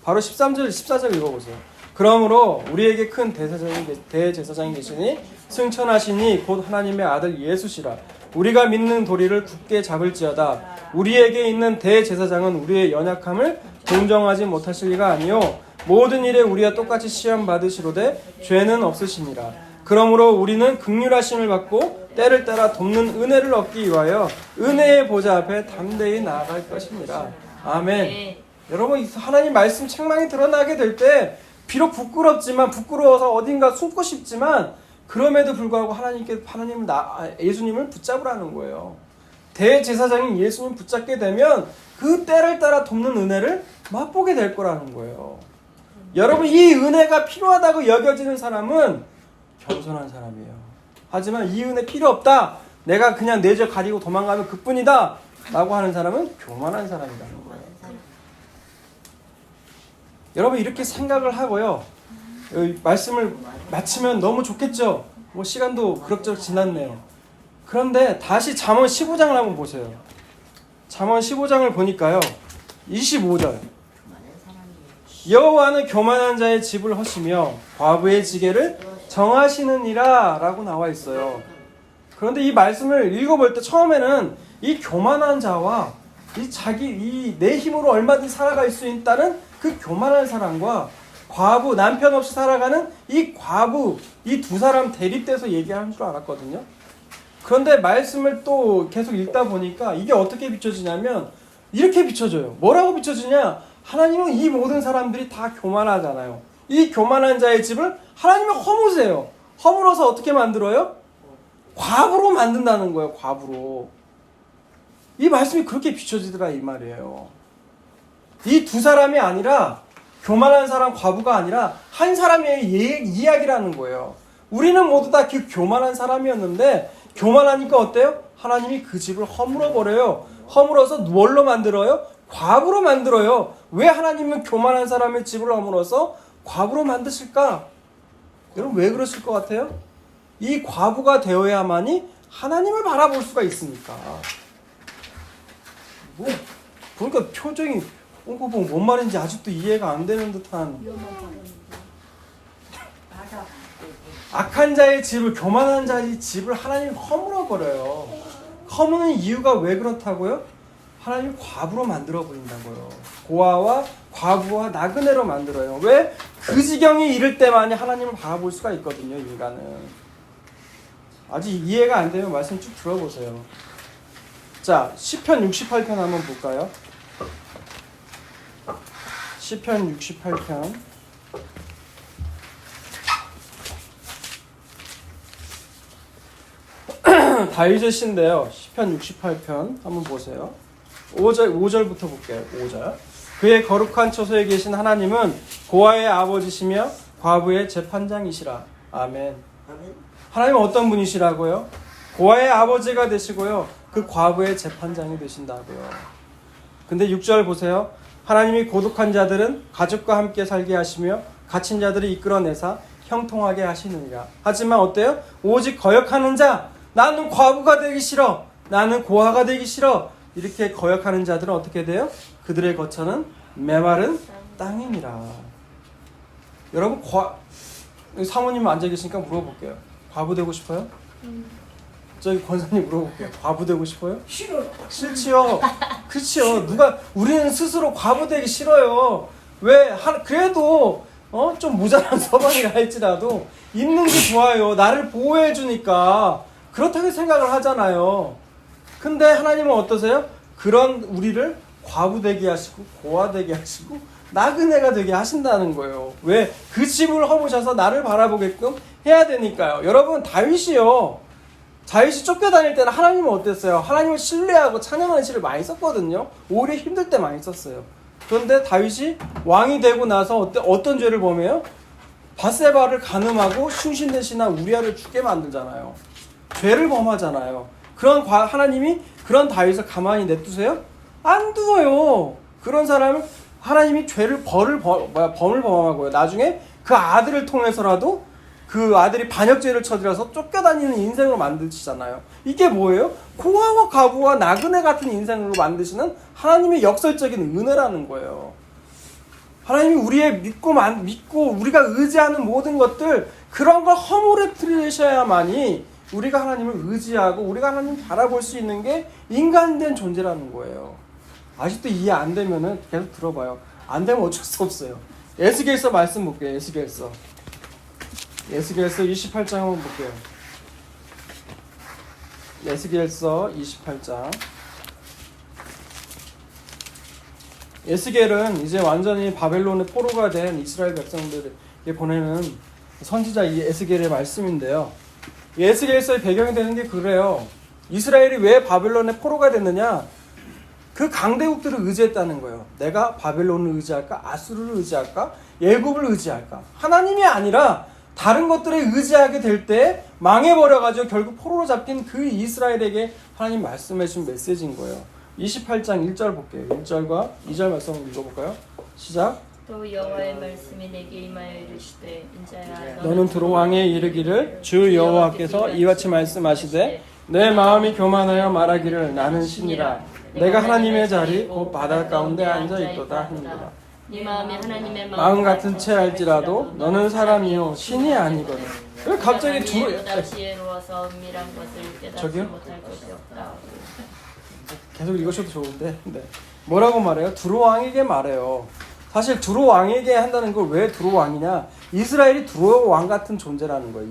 바로 13절, 14절 읽어보세요. 그러므로 우리에게 큰 대제사장이 계시니 승천하시니 곧 하나님의 아들 예수시라. 우리가 믿는 도리를 굳게 잡을지어다. 우리에게 있는 대제사장은 우리의 연약함을 동정하지 못하실 리가 아니요 모든 일에 우리와 똑같이 시험 받으시로되 죄는 없으시니라. 그러므로 우리는 긍휼하심을 받고 때를 따라 돕는 은혜를 얻기 위하여 은혜의 보좌 앞에 담대히 나아갈 것입니다. 아멘. 여러분, 하나님 말씀 책망이 드러나게 될 때 비록 부끄럽지만, 부끄러워서 어딘가 숨고 싶지만, 그럼에도 불구하고 예수님을 붙잡으라는 거예요. 대제사장인 예수님 붙잡게 되면 그 때를 따라 돕는 은혜를 맛보게 될 거라는 거예요. 여러분, 이 은혜가 필요하다고 여겨지는 사람은 겸손한 사람이에요. 하지만 이 은혜 필요 없다, 내가 그냥 내 죄 가리고 도망가면 그뿐이다 라고 하는 사람은 교만한 사람이라는 거예요. 여러분, 이렇게 생각을 하고요, 말씀을 마치면 너무 좋겠죠. 시간도 그럭저럭 지났네요. 그런데 다시 잠언 15장을 한번 보세요. 잠언 15장을 보니까요, 25절. 많은 사람이 여호와는 교만한 자의 집을 허시며 과부의 지게를 정하시느니라 라고 나와 있어요. 그런데 이 말씀을 읽어볼 때 처음에는 이 교만한 자와 이 내 힘으로 얼마든지 살아갈 수 있다는 그 교만한 사람과 과부, 남편 없이 살아가는 이 과부, 이 두 사람 대립돼서 얘기하는 줄 알았거든요. 그런데 말씀을 또 계속 읽다 보니까 이게 어떻게 비춰지냐면 이렇게 비춰져요. 뭐라고 비춰지냐? 하나님은 이 모든 사람들이 다 교만하잖아요. 이 교만한 자의 집을 하나님은 허무세요. 허물어서 어떻게 만들어요? 과부로 만든다는 거예요. 과부로. 이 말씀이 그렇게 비춰지더라 이 말이에요. 이 두 사람이 아니라 교만한 사람 과부가 아니라 한 사람의 이야기라는 거예요. 우리는 모두 다 그 교만한 사람이었는데 교만하니까 어때요? 하나님이 그 집을 허물어 버려요. 허물어서 뭘로 만들어요? 과부로 만들어요. 왜 하나님은 교만한 사람의 집을 허물어서 과부로 만드실까? 여러분 왜 그러실 것 같아요? 이 과부가 되어야만이 하나님을 바라볼 수가 있으니까. 뭐 그러니까 표정이 뭔 말인지 아직도 이해가 안 되는 듯한. 맞아. 악한 자의 집을, 교만한 자의 집을 하나님 허물어 버려요. 허무는 이유가 왜 그렇다고요? 하나님 과부로 만들어 버린다고요. 고아와 과부와 나그네로 만들어요. 왜? 그 지경이 이를 때만이 하나님을 바라볼 수가 있거든요. 인간은. 아직 이해가 안 되면 말씀 쭉 들어보세요. 자, 시편 68편 한번 볼까요? 시편 68편. 다윗의 시인데요. 시편 68편 한번 보세요. 5절부터 볼게요. 5절. 그의 거룩한 처소에 계신 하나님은 고아의 아버지시며 과부의 재판장이시라. 아멘. 하나님은 어떤 분이시라고요? 고아의 아버지가 되시고요. 그 과부의 재판장이 되신다고요. 근데 6절 보세요. 하나님이 고독한 자들은 가족과 함께 살게 하시며 갇힌 자들을 이끌어내사 형통하게 하시느니라. 하지만 어때요? 오직 거역하는 자, 나는 과부가 되기 싫어, 나는 고아가 되기 싫어, 이렇게 거역하는 자들은 어떻게 돼요? 그들의 거처는 메마른 땅이니라. 여러분 사모님 앉아 계시니까 물어볼게요. 과부 되고 싶어요? 저기 권사님 물어볼게요. 과부 되고 싶어요? 싫어. 싫지요. 그렇지요. 우리는 스스로 과부 되기 싫어요. 왜? 그래도 좀 모자란 서방이라 할지라도 있는 게 좋아요. 나를 보호해 주니까 그렇다고 생각을 하잖아요. 근데 하나님은 어떠세요? 그런 우리를 과부 되게 하시고 고아 되게 하시고 나그네가 되게 하신다는 거예요. 왜? 그 집을 허무셔서 나를 바라보게끔 해야 되니까요. 여러분 다윗이 쫓겨다닐 때는 하나님은 어땠어요? 하나님을 신뢰하고 찬양하는 시를 많이 썼거든요. 오히려 힘들 때 많이 썼어요. 그런데 다윗이 왕이 되고 나서 어떤 죄를 범해요? 밧세바를 간음하고 숭신대신한 우리아를 죽게 만들잖아요. 죄를 범하잖아요. 하나님이 그런 다윗을 가만히 냅두세요? 안 두어요. 그런 사람을 하나님이 범을 범하고요. 나중에 그 아들을 통해서라도 그 아들이 반역죄를 저질러서 쫓겨다니는 인생으로 만드시잖아요. 이게 뭐예요? 고아와 과부와 나그네 같은 인생으로 만드시는 하나님의 역설적인 은혜라는 거예요. 하나님이 우리의 믿고 우리가 의지하는 모든 것들, 그런 걸 허물어뜨리셔야만이 우리가 하나님을 의지하고 우리가 하나님을 바라볼 수 있는 게 인간된 존재라는 거예요. 아직도 이해 안 되면은 계속 들어봐요. 안 되면 어쩔 수 없어요. 에스겔서 말씀 볼게요. 에스겔서 28장 한번 볼게요. 에스겔서 28장. 에스겔은 이제 완전히 바벨론의 포로가 된 이스라엘 백성들에게 보내는 선지자 이 에스겔의 말씀인데요. 에스겔서의 배경이 되는 게 그래요. 이스라엘이 왜 바벨론의 포로가 됐느냐? 그 강대국들을 의지했다는 거예요. 내가 바벨론을 의지할까? 아수르를 의지할까? 애굽을 의지할까? 하나님이 아니라 다른 것들에 의지하게 될 때 망해버려가지고 결국 포로로 잡힌 그 이스라엘에게 하나님 말씀해 준 메시지인 거예요. 28장 1절 볼게요. 1절과 2절 말씀 읽어볼까요? 시작. 또 여호와의 말씀이 내게 임하여 이르시되 인자야 너는 두루 왕에 이르기를 주 여호와께서 이같이 말씀하시되 내 마음이 교만하여 말하기를 나는 신이라 내가 하나님의 자리 곧 바다 가운데 앉아 있도다 하니라. 네 마음이 하나님의 마음 같은 채 할지라도 너는 사람이요 신이 아니거든. 왜 갑자기 보다 지혜로워서 은밀한 것을 깨닫지 저기요? 못할 것이 없다. 계속 읽으셔도 좋은데 뭐라고 말해요? 두로 왕에게 말해요. 사실 두로 왕에게 한다는 걸 왜 두로 왕이냐? 이스라엘이 두로 왕 같은 존재라는 거예요.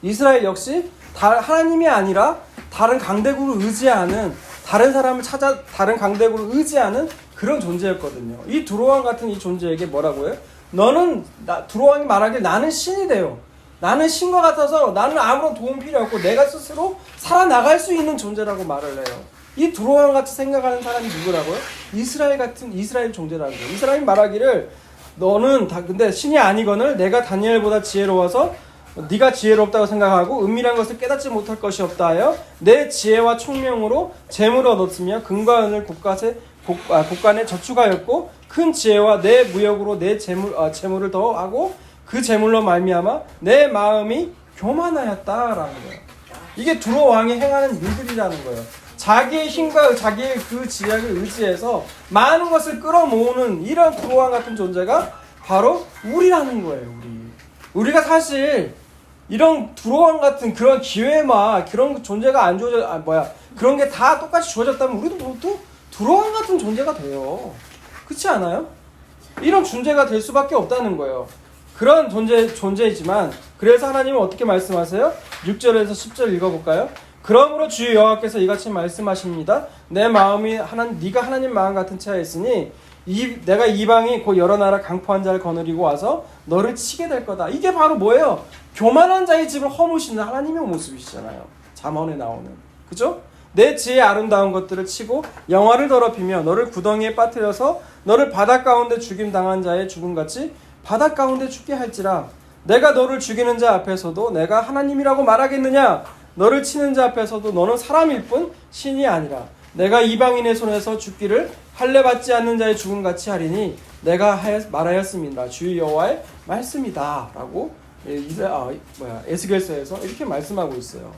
이스라엘 역시 하나님이 아니라 다른 강대국을 의지하는 다른 사람을 찾아 다른 강대국을 의지하는 그런 존재였거든요. 이 두로 왕 같은 이 존재에게 뭐라고 해요? 너는 두로 왕이 말하길 나는 신이 돼요. 나는 신과 같아서 나는 아무런 도움 필요 없고 내가 스스로 살아나갈 수 있는 존재라고 말을 해요. 이 두로 왕 같이 생각하는 사람이 누구라고요? 이스라엘 존재라는 거예요. 이스라엘이 말하기를 너는 근데 신이 아니거늘 내가 다니엘보다 지혜로워서 네가 지혜롭다고 생각하고 은밀한 것을 깨닫지 못할 것이 없다 하여 내 지혜와 총명으로 재물을 얻었으며 금과 은을 곡간에 저축하였고 큰 지혜와 내 무역으로 내 재물을 더하고 그 재물로 말미암아 내 마음이 교만하였다라는 거예요. 이게 두로 왕이 행하는 일들이라는 거예요. 자기의 힘과 자기의 그 지혜를 의지해서 많은 것을 끌어모으는 이런 두로 왕 같은 존재가 바로 우리라는 거예요. 우리가 사실 이런 두로 왕 같은 그런 기회만 그런 존재가 안 주어져 그런 게 다 똑같이 주어졌다면 우리도 모두 두로 왕 같은 존재가 돼요. 그렇지 않아요? 이런 존재가 될 수밖에 없다는 거예요. 그런 존재이지만 그래서 하나님은 어떻게 말씀하세요? 6절에서 10절 읽어볼까요? 그러므로 주 여호와께서 이같이 말씀하십니다. 내 마음이 네가 하나님 마음 같은 채 있으니 내가 이방이 곧 여러 나라 강포한 자를 거느리고 와서 너를 치게 될 거다. 이게 바로 뭐예요? 교만한 자의 집을 허무시는 하나님의 모습이시잖아요. 잠언에 나오는. 그죠? 내 지혜의 아름다운 것들을 치고 영화를 더럽히며 너를 구덩이에 빠뜨려서 너를 바다 가운데 죽임당한 자의 죽음같이 바다 가운데 죽게 할지라. 내가 너를 죽이는 자 앞에서도 내가 하나님이라고 말하겠느냐? 너를 치는 자 앞에서도 너는 사람일 뿐 신이 아니라. 내가 이방인의 손에서 죽기를 할례받지 않는 자의 죽음같이 하리니 내가 말하였습니다. 주 여호와의 말씀이다 라고 에스겔서에서 이렇게 말씀하고 있어요.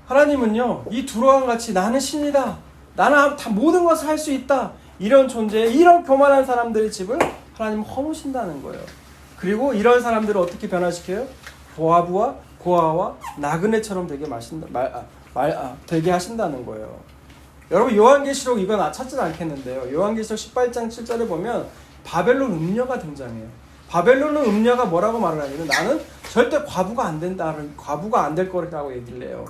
하나님은요 이 두로 왕 같이 나는 신이다, 나는 다 모든 것을 할 수 있다, 이런 존재, 이런 교만한 사람들의 집을 하나님은 허무신다는 거예요. 그리고 이런 사람들을 어떻게 변화시켜요? 고아부와 고아와 나그네처럼 되게 하신다는 거예요. 여러분 요한계시록 이건 찾지는 않겠는데요. 요한계시록 18장 7절에 보면 바벨론 음녀가 등장해요. 바벨론 음녀가 뭐라고 말을 하냐면 나는 절대 과부가 안 될 거라고 얘기를 해요.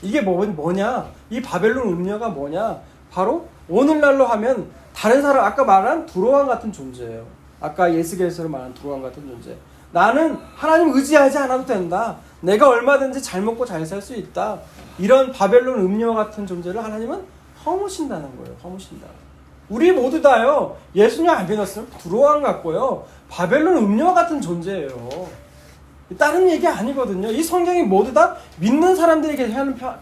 이게 뭐냐? 이 바벨론 음녀가 뭐냐? 바로 오늘날로 하면 다른 사람 아까 말한 두로 왕 같은 존재예요. 아까 예스겔서로 말한 두로 왕 같은 존재. 나는 하나님 의지하지 않아도 된다. 내가 얼마든지 잘 먹고 잘 살 수 있다. 이런 바벨론 음녀 같은 존재를 하나님은 허무신다는 거예요. 허무신다. 우리 모두 다요. 예수님 안 믿었으면 두로 왕 같고요. 바벨론 음녀 같은 존재예요. 다른 얘기 아니거든요. 이 성경이 모두 다 믿는 사람들에게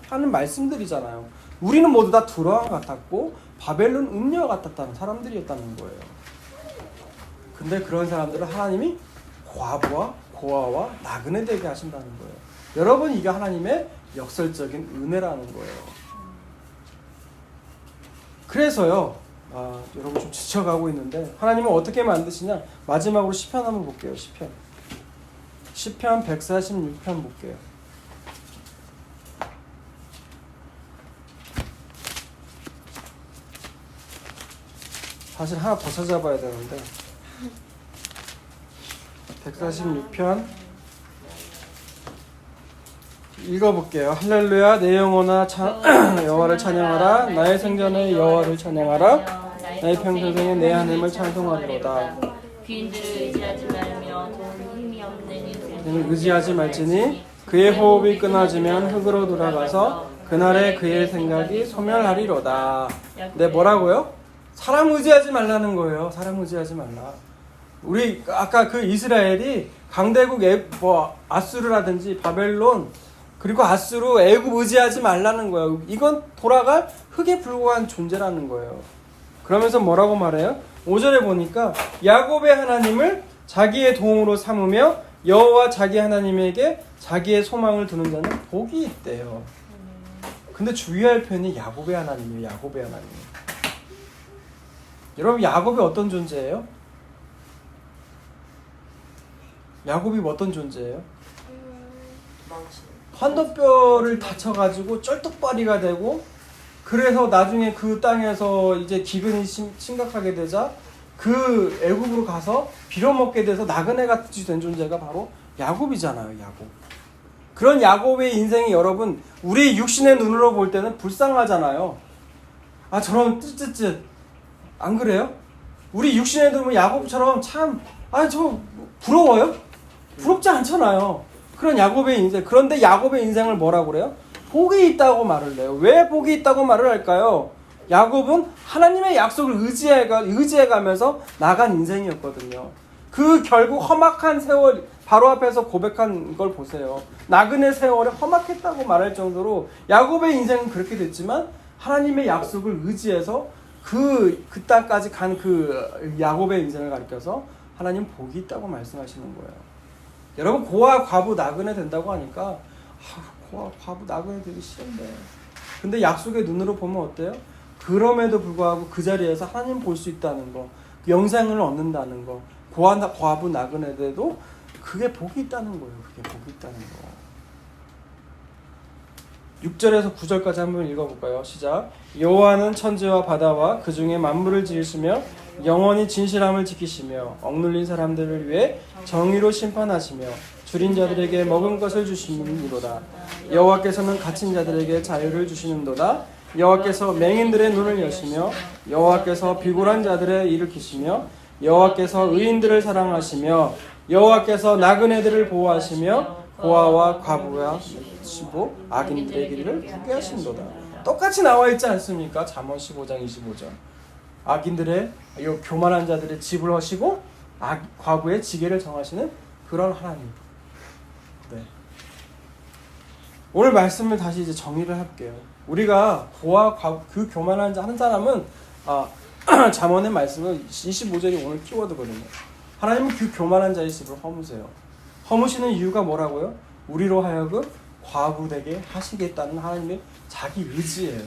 하는 말씀들이잖아요. 우리는 모두 다 두로 왕 같았고 바벨론 음녀 같았다는 사람들이었다는 거예요. 근데 그런 사람들을 하나님이 과부와 고아와 나그네 되게 하신다는 거예요. 여러분 이게 하나님의 역설적인 은혜라는 거예요. 그래서요 여러분 좀 지쳐가고 있는데 하나님은 어떻게 만드시냐? 마지막으로 시편 한번 볼게요. 시편 146편 볼게요. 사실 하나 더 찾아봐야 되는데 146편 읽어볼게요. 할렐루야 내 영혼아 여호와를 찬양하라. 나의 생전에 여호와를 찬양하라. 나의 평생에 내 하나님을 찬송하리로다. 귀인들을 의지하지 말며 도움이 힘이 없는 인생을 의지하지 말지니 그의 호흡이 끊어지면 흙으로 돌아가서 그날에 그의 생각이 소멸하리로다. 네, 뭐라고요? 사람 의지하지 말라는 거예요. 사람 의지하지 말라. 우리 아까 그 이스라엘이 강대국 아수르라든지 바벨론 그리고 아수르 애굽 의지하지 말라는 거예요. 이건 돌아갈 흙에 불과한 존재라는 거예요. 그러면서 뭐라고 말해요? 5절에 보니까 야곱의 하나님을 자기의 도움으로 삼으며 여호와 자기 하나님에게 자기의 소망을 두는 자는 복이 있대요. 근데 주의할 표현이 야곱의 하나님이에요. 야곱의 하나님. 여러분 야곱이 어떤 존재예요? 야곱이 어떤 존재예요? 환도뼈를 다쳐가지고 쩔뚝발이가 되고 그래서 나중에 그 땅에서 이제 기근이 심각하게 되자 그 애굽으로 가서 빌어먹게 돼서 나그네 같이 된 존재가 바로 야곱이잖아요. 야곱. 그런 야곱의 인생이 여러분 우리 육신의 눈으로 볼 때는 불쌍하잖아요. 아 저런 쯧쯧쯧 안 그래요? 우리 육신의 눈으로 야곱처럼 참 저 부러워요? 부럽지 않잖아요. 그런 야곱의 인생. 그런데 야곱의 인생을 뭐라고 그래요? 복이 있다고 말을 해요. 왜 복이 있다고 말을 할까요? 야곱은 하나님의 약속을 의지해가면서 나간 인생이었거든요. 그 결국 험악한 세월 바로 앞에서 고백한 걸 보세요. 나그네 세월에 험악했다고 말할 정도로 야곱의 인생은 그렇게 됐지만 하나님의 약속을 의지해서 그 땅까지 간 그 야곱의 인생을 가리켜서 하나님 복이 있다고 말씀하시는 거예요. 여러분 고아 과부 나그네 된다고 하니까 고아 과부 나그네 되기 싫은데 근데 약속의 눈으로 보면 어때요? 그럼에도 불구하고 그 자리에서 하나님 볼 수 있다는 거, 영생을 얻는다는 거, 고아 과부 나그네 돼도 그게 복이 있다는 거예요. 그게 복이 있다는 거. 6절에서 9절까지 한번 읽어볼까요? 시작. 여호와는 천지와 바다와 그 중에 만물을 지으시며 영원히 진실함을 지키시며 억눌린 사람들을 위해 정의로 심판하시며 줄인 자들에게 먹은 것을 주시는이로다. 여호와께서는 갇힌 자들에게 자유를 주시는도다. 여호와께서 맹인들의 눈을 여시며 여호와께서 비굴한 자들의 일으키시며 여호와께서 의인들을 사랑하시며 여호와께서 나그네들을 보호하시며 고아와 과부와 시보 악인들의 길을 굳게 하신도다. 똑같이 나와 있지 않습니까? 잠언 15장 25절. 악인들의 교만한 자들의 집을 허시고 과부의 지게를 정하시는 그런 하나님. 네. 오늘 말씀을 다시 이제 정리를 할게요. 우리가 고아 과부 그 교만한 자 한 사람은 잠언의 말씀은 25절이 오늘 키워드거든요. 하나님은 그 교만한 자의 집을 허무세요. 허무시는 이유가 뭐라고요? 우리로 하여금 과부되게 하시겠다는 하나님의 자기 의지예요.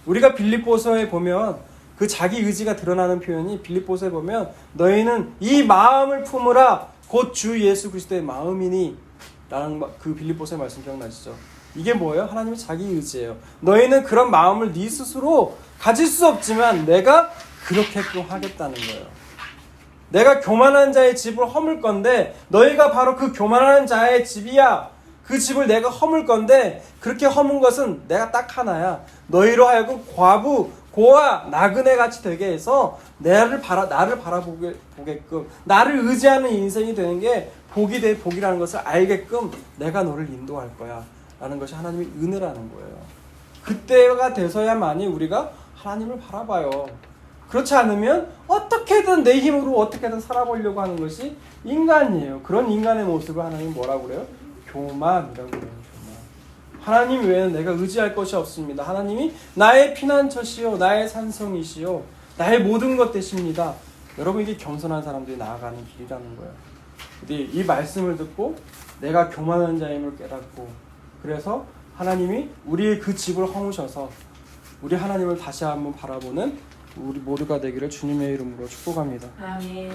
우리가 빌립보서에 보면 그 자기 의지가 드러나는 표현이 빌립보서에 보면 너희는 이 마음을 품으라 곧 주 예수 그리스도의 마음이니 라는 그 빌립보서의 말씀 기억나시죠? 이게 뭐예요? 하나님의 자기 의지예요. 너희는 그런 마음을 네 스스로 가질 수 없지만 내가 그렇게끔 하겠다는 거예요. 내가 교만한 자의 집을 허물 건데 너희가 바로 그 교만한 자의 집이야. 그 집을 내가 허물 건데 그렇게 허문 것은 내가 딱 하나야. 너희로 하여금 과부, 고아, 나그네 같이 되게 해서 나를 바라보게끔 나를 의지하는 인생이 되는 게 복이라는 것을 알게끔 내가 너를 인도할 거야 라는 것이 하나님의 은혜라는 거예요. 그때가 돼서야만이 우리가 하나님을 바라봐요. 그렇지 않으면 어떻게든 내 힘으로 어떻게든 살아보려고 하는 것이 인간이에요. 그런 인간의 모습을 하나님 뭐라고 그래요? 교만이라고 그래요. 교만. 하나님 외에는 내가 의지할 것이 없습니다. 하나님이 나의 피난처시요 나의 산성이시요 나의 모든 것 되십니다. 여러분 이게 겸손한 사람들이 나아가는 길이라는 거예요. 근데 이 말씀을 듣고 내가 교만한 자임을 깨닫고 그래서 하나님이 우리의 그 집을 허무셔서 우리 하나님을 다시 한번 바라보는 우리 모두가 되기를 주님의 이름으로 축복합니다. 아멘.